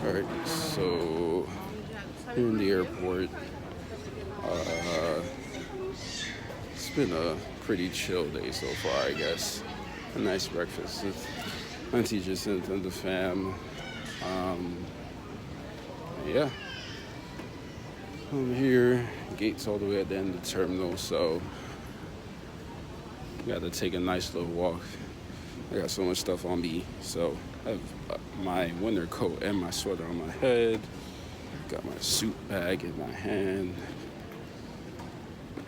Alright, so here in the airport, it's been a pretty chill day so far, I guess. A nice breakfast. Auntie just sent the fam. Yeah. Over here, gates all the way at the end of the terminal, so got to take a nice little walk. I got so much stuff on me, so I have my winter coat and my sweater on my head. Got my suit bag in my hand.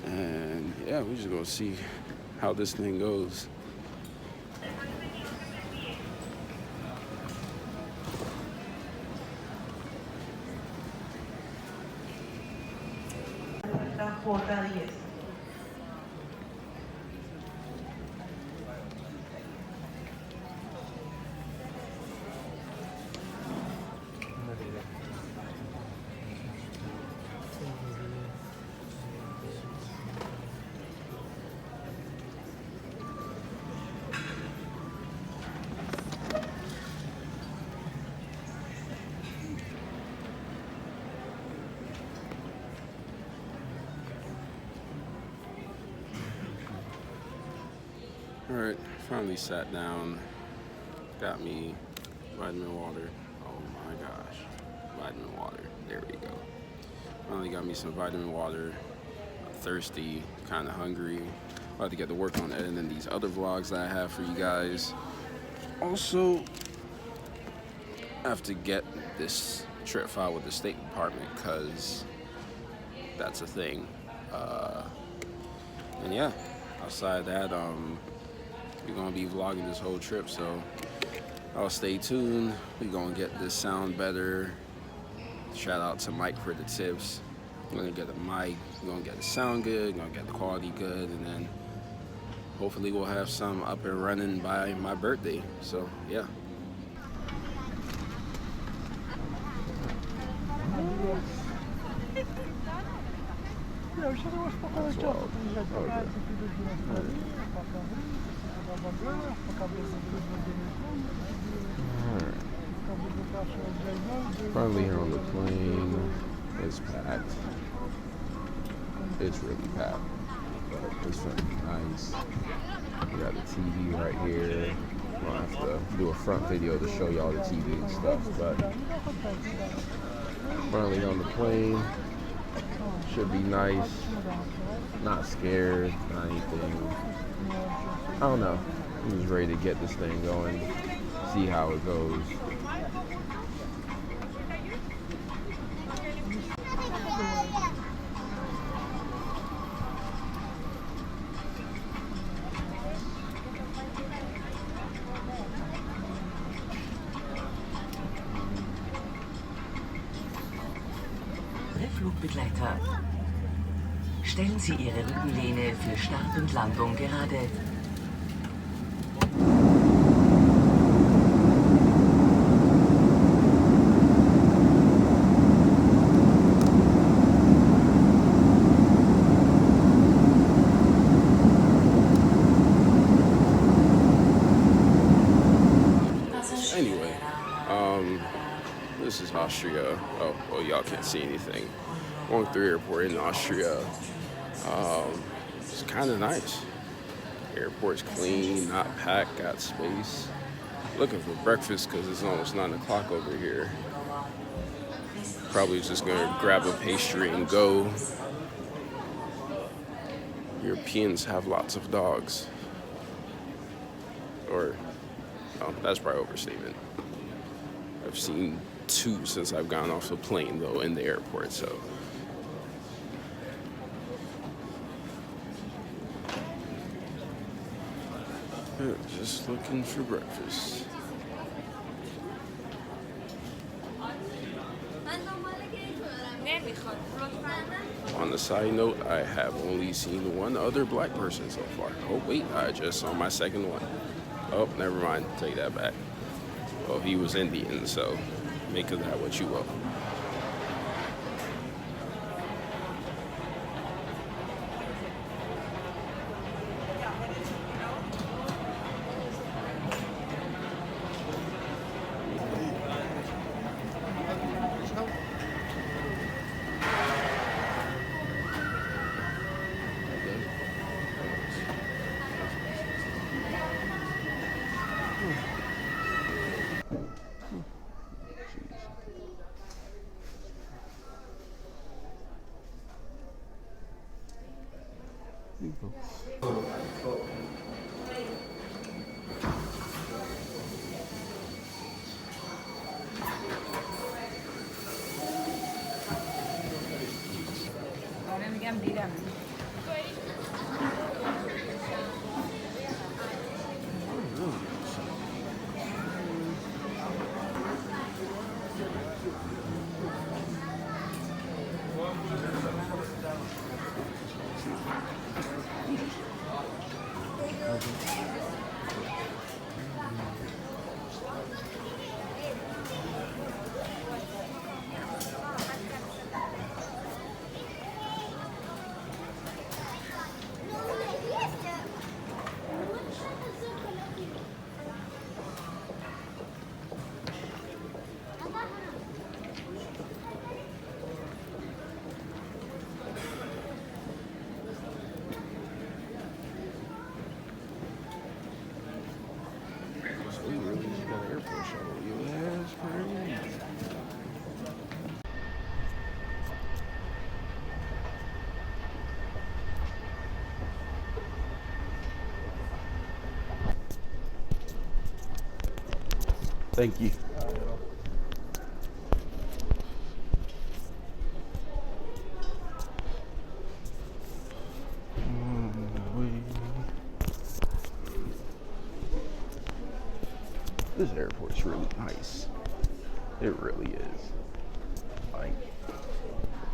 And yeah, we're just gonna see how this thing goes. Alright, finally sat down, got me vitamin water. Oh my gosh, vitamin water, there we go. Finally got me some vitamin water. I'm thirsty, kind of hungry. About to get to work on editing these other vlogs that I have for you guys. Also, I have to get this trip filed with the State Department because that's a thing. And yeah, outside that, we're gonna be vlogging this whole trip, so I'll stay tuned. We're gonna get this sound better. Shout out to Mike for the tips. We're gonna get a mic, we're gonna get the sound good, we're gonna get the quality good, and then hopefully we'll have some up and running by my birthday. So yeah. Finally here on the plane. It's packed. It's really packed. But it's nice. We got the TV right here. I'm gonna have to do a front video to show y'all the TV and stuff, but finally on the plane. Should be nice. Not scared, not anything. I don't know. I'm just ready to get this thing going, see how it goes. Flugbegleiter. Stellen Sie Ihre Rückenlehne für Start und Landung gerade. Anyway, this is Austria. Oh, well, y'all can't see anything. Going through airport in Austria. It's kind of nice. Airport's clean, not packed, got space. Looking for breakfast because it's almost 9 o'clock over here. Probably just gonna grab a pastry and go. Europeans have lots of dogs. Or, no, that's probably overstatement. I've seen 2 since I've gone off the plane though in the airport, so. Just looking for breakfast. On the side note, I have only seen one other black person so far. Oh wait, I just saw my second one. Oh, never mind, take that back. Well, he was Indian, so make of that what you will. We really just got an airport shuttle. Yeah, that's crazy. Thank you. This airport's really nice. It really is. Like,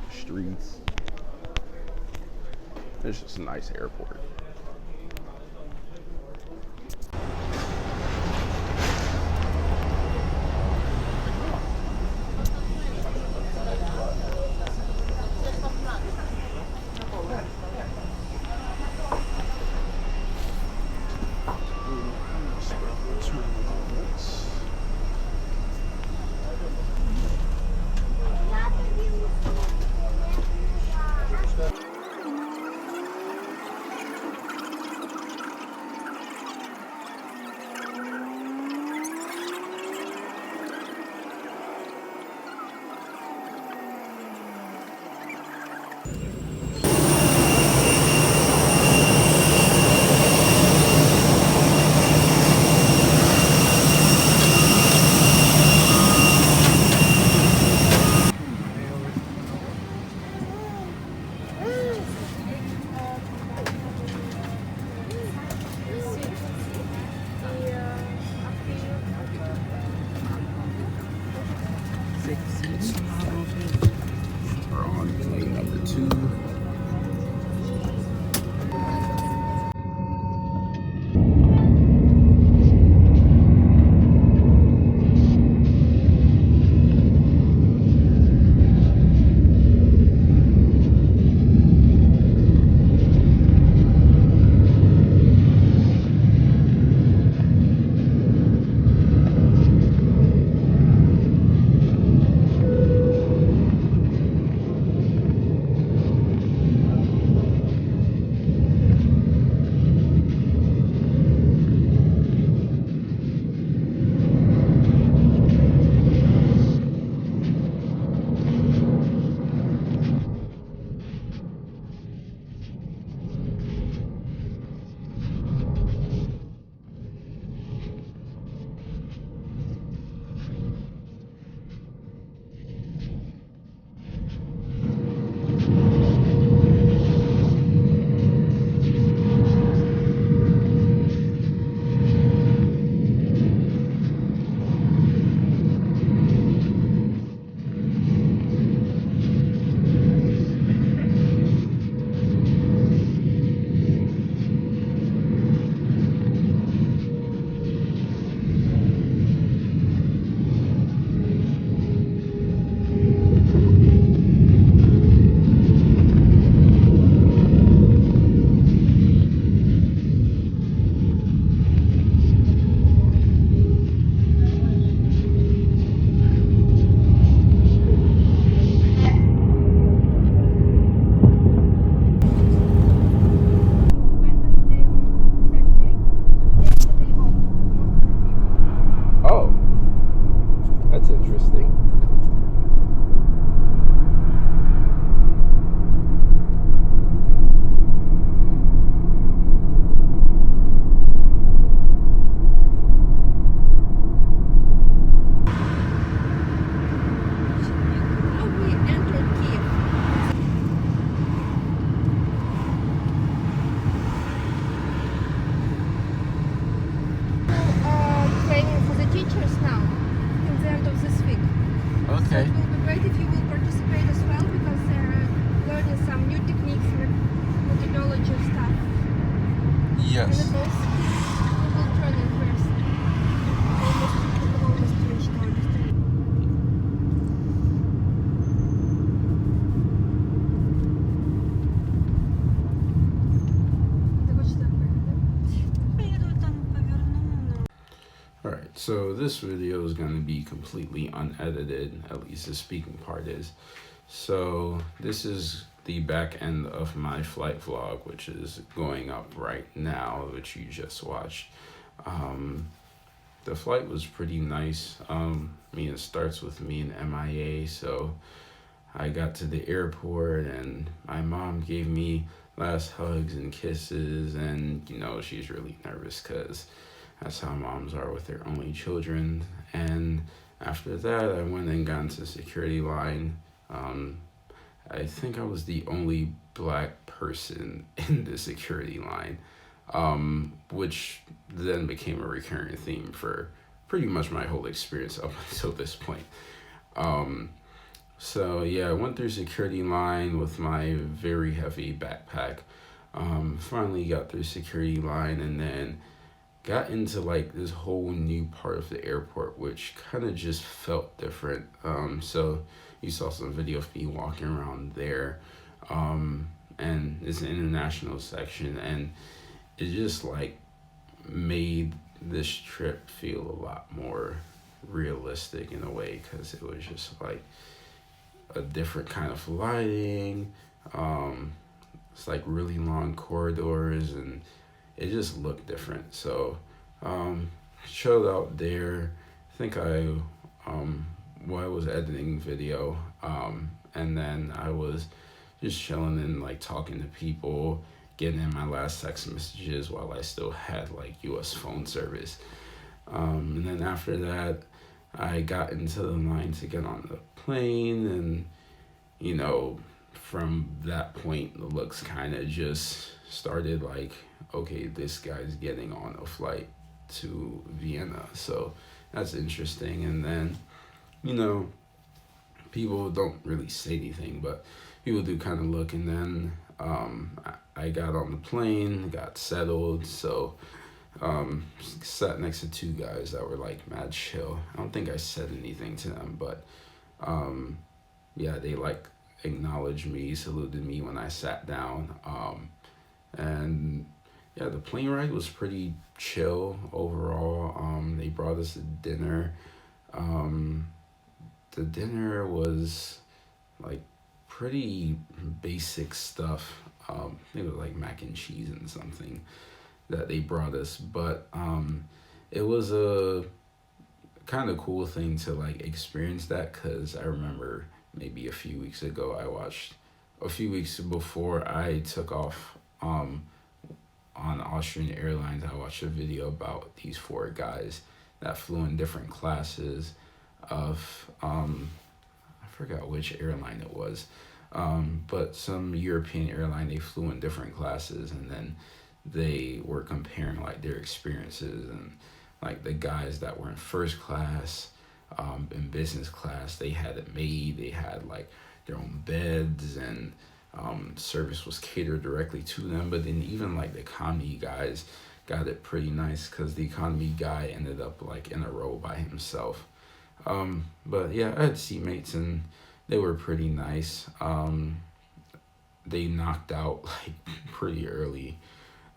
streets. It's just a nice airport. We're on plane number 2. Okay. So it will be great if you will participate as well because they're learning some new techniques and methodology stuff. And Yes. it also we will turn in first. Almost reached our destination. Ти хочеш так перейти? Alright, so this video is going to be completely unedited, at least the speaking part is. So this is the back end of my flight vlog, which is going up right now, which you just watched. The flight was pretty nice. It starts with me in MIA, so I got to the airport and my mom gave me last hugs and kisses, and she's really nervous because that's how moms are with their only children. And after that, I went and got into the security line. I think I was the only black person in the security line, which then became a recurring theme for pretty much my whole experience up until this point. So yeah, I went through security line with my very heavy backpack. Finally got through security line and then got into like this whole new part of the airport, which kind of just felt different. So you saw some video of me walking around there, and it's an international section, and it just like made this trip feel a lot more realistic in a way, because it was just like a different kind of lighting. It's like really long corridors, and it just looked different. So chilled out there. I think I was editing video, and then I was just chilling and like talking to people, getting in my last text messages while I still had like US phone service. And then after that, I got into the line to get on the plane, and from that point the looks kind of just started like, okay, this guy's getting on a flight to Vienna, so that's interesting. And then people don't really say anything, but people do kind of look. And then I got on the plane, got settled, so sat next to two guys that were like mad chill. I don't think I said anything to them, but yeah, they like acknowledged me, saluted me when I sat down. And yeah, the plane ride was pretty chill overall. They brought us a dinner. The dinner was like pretty basic stuff. I think it was like mac and cheese and something that they brought us, but it was a kind of cool thing to like experience that, because I remember maybe a few weeks before I took off on Austrian Airlines, I watched a video about these 4 guys that flew in different classes of I forgot which airline it was, but some European airline. They flew in different classes, and then they were comparing like their experiences, and like the guys that were in first class, in business class, they had it made. They had like their own beds, and service was catered directly to them. But then even like the economy guys got it pretty nice, because the economy guy ended up like in a row by himself. But yeah, I had seatmates and they were pretty nice. They knocked out like pretty early,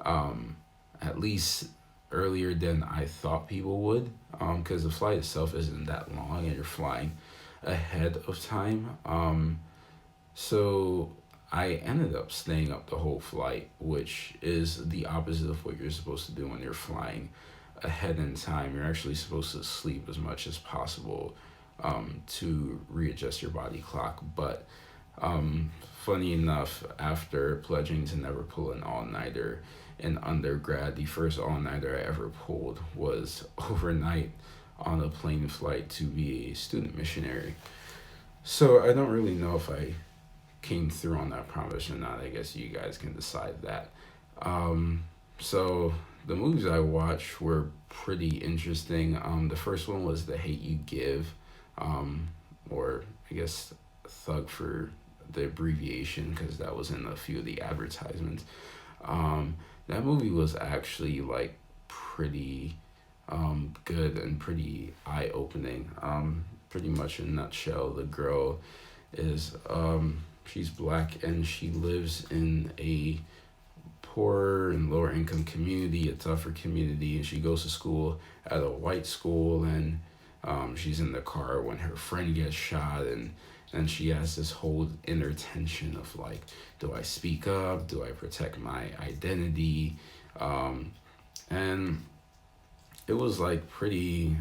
at least earlier than I thought people would, because the flight itself isn't that long and you're flying ahead of time. So I ended up staying up the whole flight, which is the opposite of what you're supposed to do when you're flying ahead in time. You're actually supposed to sleep as much as possible to readjust your body clock. But funny enough, after pledging to never pull an all-nighter in undergrad, the first all-nighter I ever pulled was overnight on a plane flight to be a student missionary. So I don't really know if I came through on that promise or not. I guess you guys can decide that. So the movies I watched were pretty interesting. The first one was The Hate You Give, or I guess Thug for the abbreviation, because that was in a few of the advertisements. That movie was actually like pretty good and pretty eye opening. Pretty much in a nutshell, the girl is she's black and she lives in a poorer and lower income community, a tougher community, and she goes to school at a white school, and she's in the car when her friend gets shot, and she has this whole inner tension of like, do I speak up? Do I protect my identity? And it was like pretty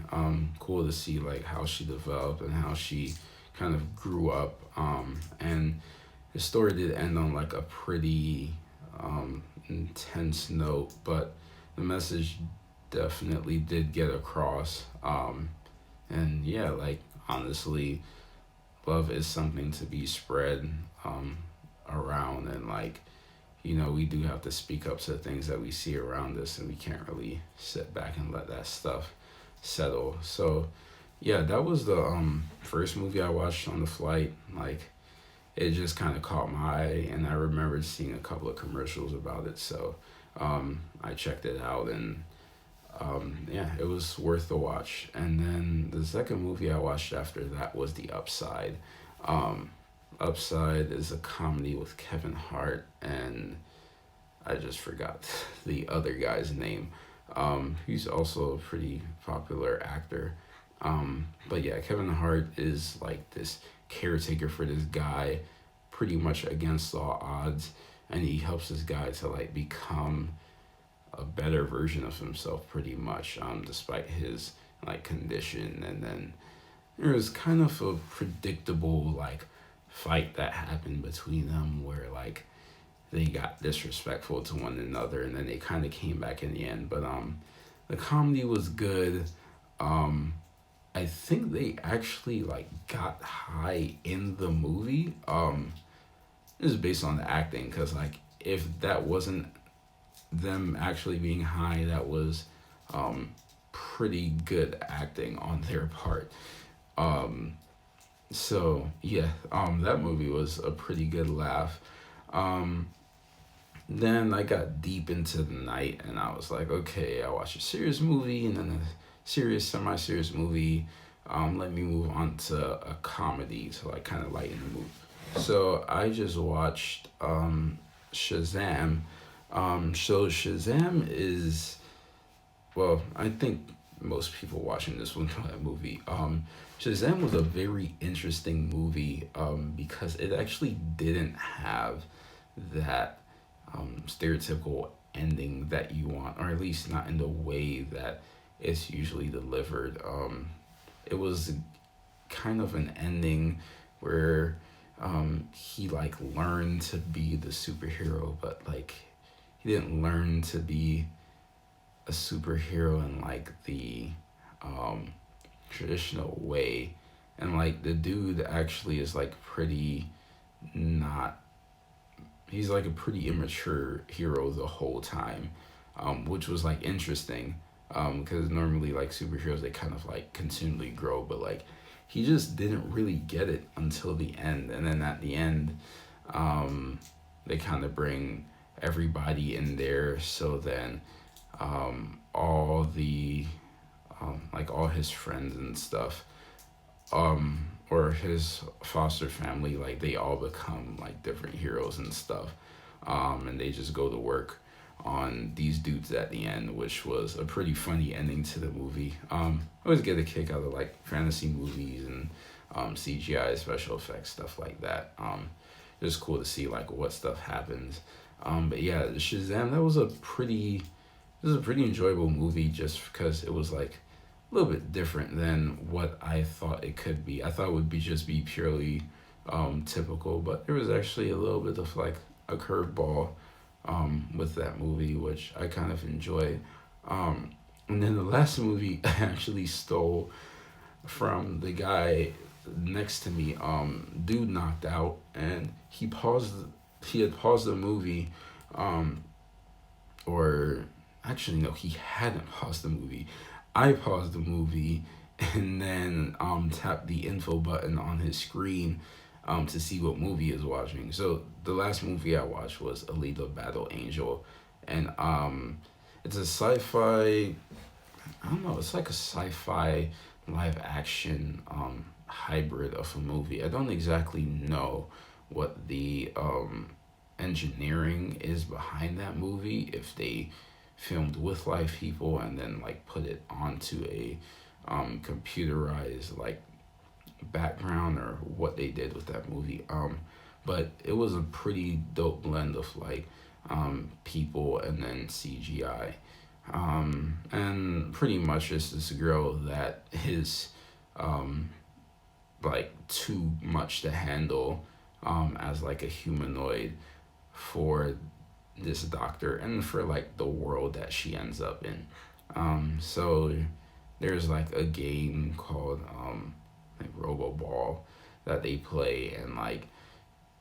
cool to see like how she developed and how she kind of grew up. And the story did end on like a pretty intense note, but the message definitely did get across. And yeah, like honestly, love is something to be spread around, and like, you know, we do have to speak up to things that we see around us, and we can't really sit back and let that stuff settle. So yeah, that was the first movie I watched on the flight. Like, it just kind of caught my eye, and I remembered seeing a couple of commercials about it, so I checked it out, and yeah, it was worth the watch. And then the second movie I watched after that was The Upside. Upside is a comedy with Kevin Hart, and I just forgot the other guy's name. He's also a pretty popular actor. But yeah, Kevin Hart is like this caretaker for this guy, pretty much against all odds, and he helps this guy to like become a better version of himself, pretty much, despite his like condition. And then there was kind of a predictable like fight that happened between them, where like they got disrespectful to one another, and then they kind of came back in the end. But the comedy was good. I think they actually like got high in the movie. This is based on the acting, because like if that wasn't them actually being high, that was pretty good acting on their part. So yeah, that movie was a pretty good laugh. Then I got deep into the night, and I was like, okay, I watched a serious movie and then a serious, semi-serious movie. Let me move on to a comedy to like kind of lighten the mood. So I just watched Shazam. So Shazam is, well, I think most people watching this will know that movie. Shazam was a very interesting movie because it actually didn't have that stereotypical ending that you want, or at least not in the way that it's usually delivered. It was kind of an ending where he like learned to be the superhero, but like he didn't learn to be a superhero in like the traditional way. And like the dude actually is like pretty not, he's like a pretty immature hero the whole time, which was like interesting, because normally like superheroes, they kind of like continually grow, but like he just didn't really get it until the end. And then at the end, they kind of bring everybody in there, so then all the like all his friends and stuff, or his foster family, like they all become like different heroes and stuff, and they just go to work on these dudes at the end, which was a pretty funny ending to the movie. I always get a kick out of like fantasy movies and CGI special effects, stuff like that. It was cool to see like what stuff happens. But yeah, Shazam, that was a pretty, it was a pretty enjoyable movie, just because it was like a little bit different than what I thought it could be. I thought it would be just be purely typical, but there was actually a little bit of like a curveball with that movie, which I kind of enjoyed. And then the last movie I actually stole from the guy next to me. Dude knocked out, and he had paused the movie, or actually no, he hadn't paused the movie. I paused the movie, and then tap the info button on his screen to see what movie he's watching. So the last movie I watched was Alita Battle Angel, and it's a sci-fi. I don't know. It's like a sci-fi live action hybrid of a movie. I don't exactly know what the engineering is behind that movie. If they filmed with live people and then like put it onto a computerized like background, or what they did with that movie. But it was a pretty dope blend of like people and then CGI. And pretty much just this girl that is like too much to handle as like a humanoid for this doctor and for like the world that she ends up in. So there's like a game called like Robo Ball that they play, and like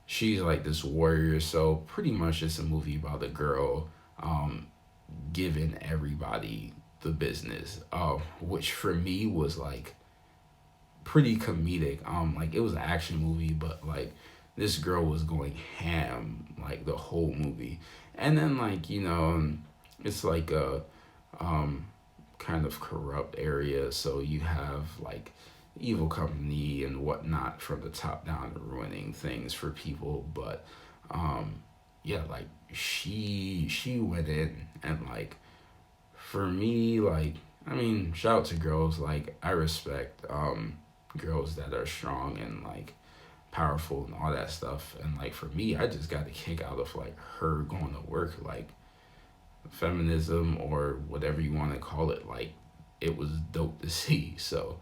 she's like this warrior. So pretty much it's a movie about a girl giving everybody the business, which for me was like pretty comedic. Like it was an action movie, but like this girl was going ham like the whole movie. And then like, it's like a kind of corrupt area, so you have like evil company and whatnot from the top down ruining things for people. But yeah, like she went in, and like for me, like I mean, shout out to girls. Like I respect girls that are strong and like powerful and all that stuff. And like for me, I just got a kick out of like her going to work, like feminism or whatever you want to call it. Like it was dope to see. So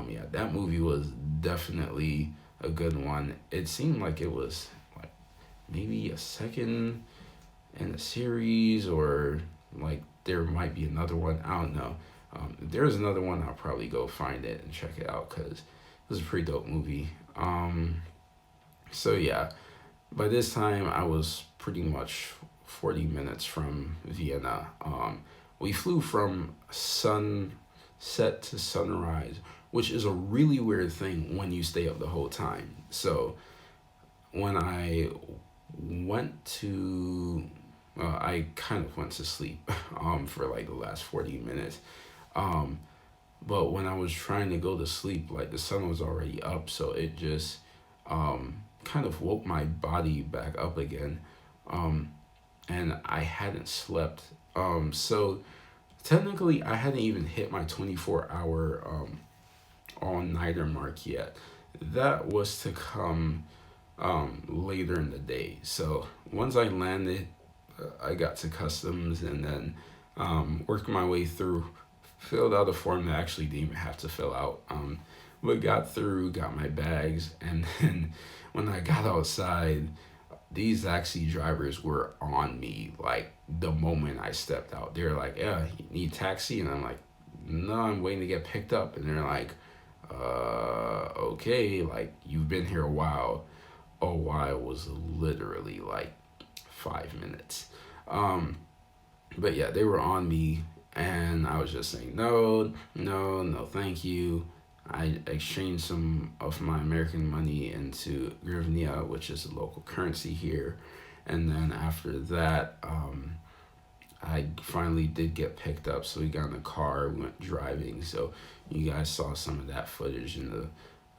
yeah, that movie was definitely a good one. It seemed like it was like maybe a second in a series, or like there might be another one. I don't know. If there's another one, I'll probably go find it and check it out, because it was a pretty dope movie. So yeah, by this time I was pretty much 40 minutes from Vienna. We flew from sunset to sunrise, which is a really weird thing when you stay up the whole time. So when I went to, I kind of went to sleep for like the last 40 minutes. But when I was trying to go to sleep, like the sun was already up, so it just kind of woke my body back up again. And I hadn't slept. So technically, I hadn't even hit my 24-hour all-nighter mark yet. That was to come later in the day. So once I landed, I got to customs, and then worked my way through, filled out a form that I actually didn't even have to fill out. But got through, got my bags, and then when I got outside, these taxi drivers were on me like the moment I stepped out. They're like, "Yeah, you need taxi?" And I'm like, "No, I'm waiting to get picked up." And they're like, okay, like you've been here a while." A while was literally like 5 minutes. But yeah, they were on me, and I was just saying, no, no, no, thank you. I exchanged some of my American money into hryvnia, which is the local currency here. And then after that, I finally did get picked up. So we got in the car, we went driving. So you guys saw some of that footage in the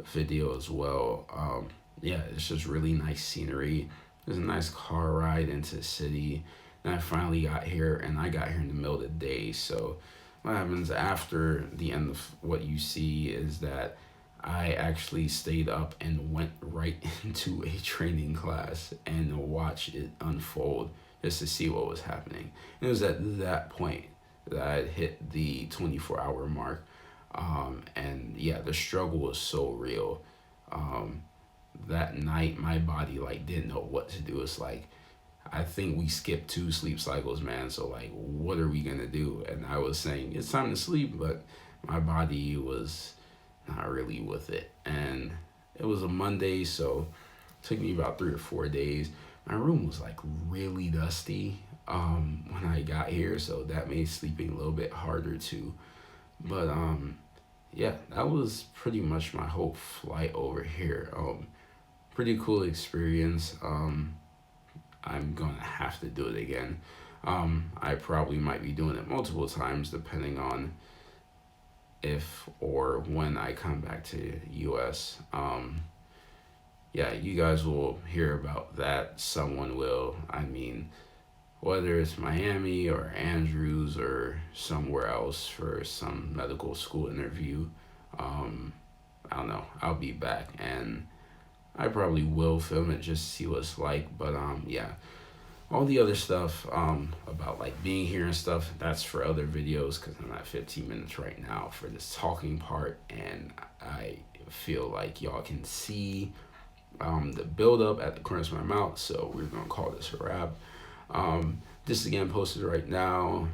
video as well. Yeah, it's just really nice scenery. It was a nice car ride into the city. And I finally got here, and I got here in the middle of the day. So what happens after the end of what you see is that I actually stayed up and went right into a training class and watched it unfold just to see what was happening. And it was at that point that I hit the 24-hour mark. And yeah, the struggle was so real. That night, my body like didn't know what to do. It's like, I think we skipped 2 sleep cycles, man. So like, what are we gonna do? And I was saying it's time to sleep, but my body was not really with it. And it was a Monday, so it took me about 3 or 4 days. My room was like really dusty when I got here, so that made sleeping a little bit harder too. But yeah, that was pretty much my whole flight over here. Pretty cool experience. I'm gonna have to do it again. I probably might be doing it multiple times depending on if or when I come back to US. Yeah, you guys will hear about that. Someone will. I mean, whether it's Miami or Andrews or somewhere else for some medical school interview, um, I don't know. I'll be back and I probably will film it just to see what it's like. But yeah, all the other stuff about like being here and stuff, that's for other videos because I'm at 15 minutes right now for this talking part, and I feel like y'all can see the build up at the corners of my mouth. So we're gonna call this a wrap. This again posted right now.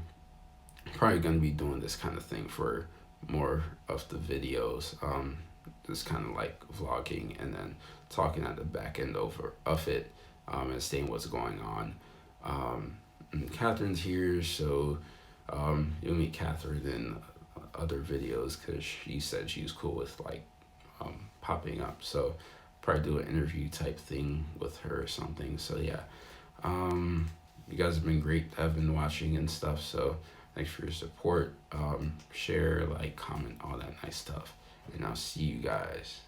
Probably gonna be doing this kind of thing for more of the videos. Just kind of like vlogging and then talking at the back end of it, and saying what's going on. And Catherine's here, so you'll meet Catherine in other videos because she said she's cool with like popping up. So probably do an interview type thing with her or something. So yeah, you guys have been great. I've been watching and stuff. So thanks for your support. Share, like, comment, all that nice stuff. And I'll see you guys.